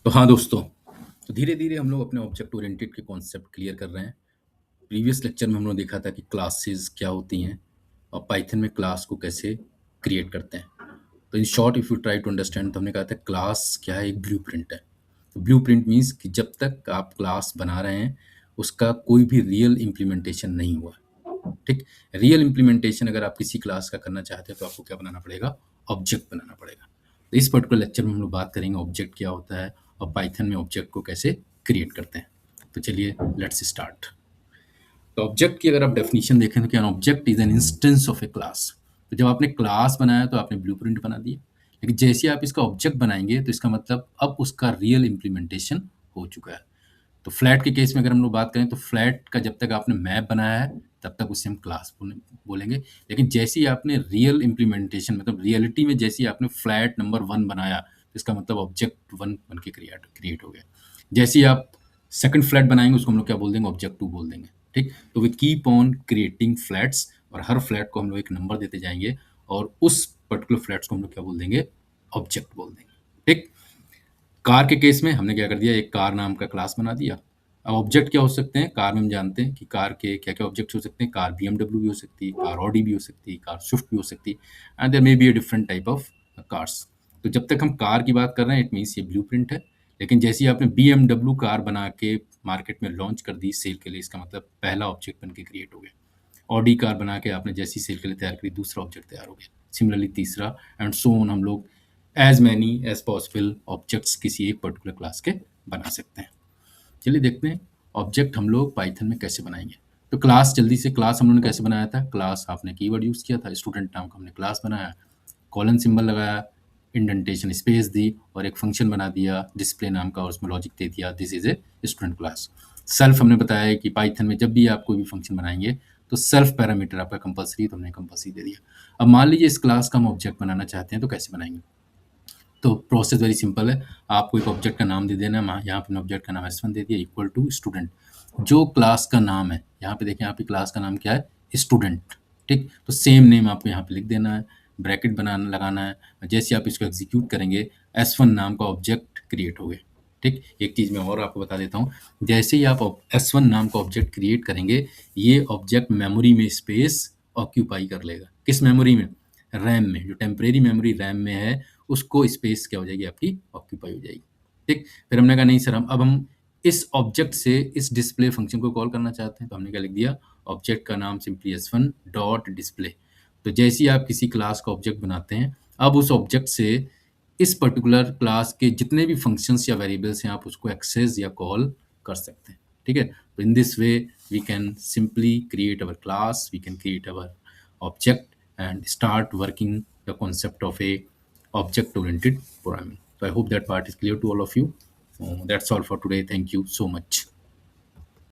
तो हाँ दोस्तों, तो धीरे-धीरे हम लोग अपने ऑब्जेक्ट ओरिएंटेड के कॉन्सेप्ट क्लियर कर रहे हैं। प्रीवियस लेक्चर में हम लोगों ने देखा था कि क्लासेस क्या होती हैं और पाइथन में क्लास को कैसे क्रिएट करते हैं। तो in short if you try to understand तो हमने कहा था क्लास क्या है, एक ब्लूप्रिंट है। तो ब्लूप्रिंट मीन्स कि जब तक आप क्लास बना रहे हैं, उसका कोई भी रियल इम्प्लीमेंटेशन नहीं हुआ है, ठीक? रियल इम्प्लीमेंटेशन अगर आप किसी क्लास का करना चाहते हैं तो आपको क्या बनाना पड़ेगा? ऑब्जेक्ट बनाना पड़ेगा। तो इस पर्टिकुलर लेक्चर में हम लोग बात करेंगे ऑब्जेक्ट क्या होता है और पाइथन में ऑब्जेक्ट को कैसे क्रिएट करते हैं। तो चलिए लेट्स स्टार्ट। तो ऑब्जेक्ट की अगर आप डेफिनेशन देखें तो क्या object is an instance of A class. तो जब आपने क्लास बनाया तो आपने ब्लूप्रिंट बना दिया, लेकिन जैसे ही आप इसका ऑब्जेक्ट बनाएंगे तो इसका मतलब अब उसका रियल इम्प्लीमेंटेशन हो चुका है। तो फ्लैट के केस में अगर हम लोग बात करें तो फ्लैट का जब तक आपने मैप बनाया है तब तक उसे हम क्लास बोलेंगे, लेकिन जैसे ही आपने रियल इम्प्लीमेंटेशन मतलब रियलिटी में जैसे ही आपने फ्लैट नंबर 1 बनाया तो इसका मतलब ऑब्जेक्ट 1 बन के क्रिएट हो गया। जैसे ही आप सेकंड फ्लैट बनाएंगे उसको हम लोग क्या बोल देंगे? ऑब्जेक्ट 2 बोल देंगे, ठीक? तो we keep on creating flats और हर फ्लैट को हम लोग एक नंबर देते जाएंगे और उस पर्टिकुलर फ्लैट्स को हम लोग क्या बोल देंगे? ऑब्जेक्ट बोल देंगे, ठीक? कार के केस में हमने क्या कर दिया, एक कार नाम का क्लास बना दिया। अब ऑब्जेक्ट क्या हो सकते हैं? कार में हम जानते हैं कि कार के क्या-क्या ऑब्जेक्ट्स हो सकते हैं। कार बीएमडब्ल्यू भी हो सकती है, कार ऑडी भी हो सकती है, कार स्विफ्ट भी हो सकती है and there may be a different type of cars. तो जब तक हम कार की बात कर रहे हैं इट मीन्स ये ब्लूप्रिंट है, लेकिन जैसे ही आपने बीएमडब्ल्यू कार बना के मार्केट में लॉन्च कर दी सेल के लिए, इसका मतलब पहला ऑब्जेक्ट बन के क्रिएट हो गया। ऑडी कार बना के आपने जैसी सेल के लिए तैयार करी, दूसरा ऑब्जेक्ट तैयार हो गया, सिमिलरली तीसरा एंड सो ऑन। हम लोग as many as possible objects किसी एक पर्टिकुलर क्लास के बना सकते हैं। चलिए देखते हैं ऑब्जेक्ट हम लोग पाइथन में कैसे बनाएंगे। तो क्लास, जल्दी से क्लास हम लोगों ने कैसे बनाया था? क्लास आपने कीवर्ड यूज़ किया था, स्टूडेंट नाम का हमने क्लास बनाया, कॉलन सिंबल लगाया, इंडेंटेशन स्पेस दी और एक फंक्शन बना दिया डिस्प्ले नाम का और उसमें लॉजिक दे दिया this is a student class. Self हमने बताया कि पाइथन में जब भी आप कोई भी फंक्शन बनाएंगे तो सेल्फ पैरामीटर आपका कंपलसरी, तो हमने कंपलसरी दे दिया। अब मान लीजिए इस क्लास का हम ऑब्जेक्ट बनाना चाहते हैं तो कैसे बनाएंगे? तो प्रोसेस वेरी सिंपल है। आपको एक ऑब्जेक्ट का नाम दे देना है। यहाँ पे ऑब्जेक्ट का नाम S1 दे दिया इक्वल टू स्टूडेंट। जो क्लास का नाम है, यहाँ पे देखें आपकी क्लास का नाम क्या है? स्टूडेंट, ठीक? तो सेम नेम आपको यहाँ पे लिख देना है, ब्रैकेट बनाना लगाना है। जैसे आप इसको एग्जीक्यूट करेंगे S1 नाम का ऑब्जेक्ट क्रिएट हो गया, ठीक? एक चीज़ मैं और आपको बता देता हूँ, जैसे ही आप S1 नाम का ऑब्जेक्ट क्रिएट करेंगे, ये ऑब्जेक्ट मेमोरी में स्पेस ऑक्यूपाई कर लेगा। किस मेमोरी में? रैम में। जो टेम्परेरी मेमोरी रैम में है उसको स्पेस क्या हो जाएगी? आपकी ऑक्यूपाई हो जाएगी, ठीक? फिर हमने कहा नहीं सर, हम इस ऑब्जेक्ट से इस डिस्प्ले फंक्शन को कॉल करना चाहते हैं, तो हमने क्या लिख दिया? ऑब्जेक्ट का नाम सिंपली S1 डॉट डिस्प्ले। तो जैसे ही आप किसी क्लास का ऑब्जेक्ट बनाते हैं, अब उस ऑब्जेक्ट से इस पर्टिकुलर क्लास के जितने भी फंक्शंस या वेरिएबल्स हैं आप उसको एक्सेस या कॉल कर सकते हैं, ठीक है? तो in this way we can simply create our class, we can create our object and start working the concept of a object oriented programming. So I hope that part is clear to all of you. That's all for today. Thank you so much.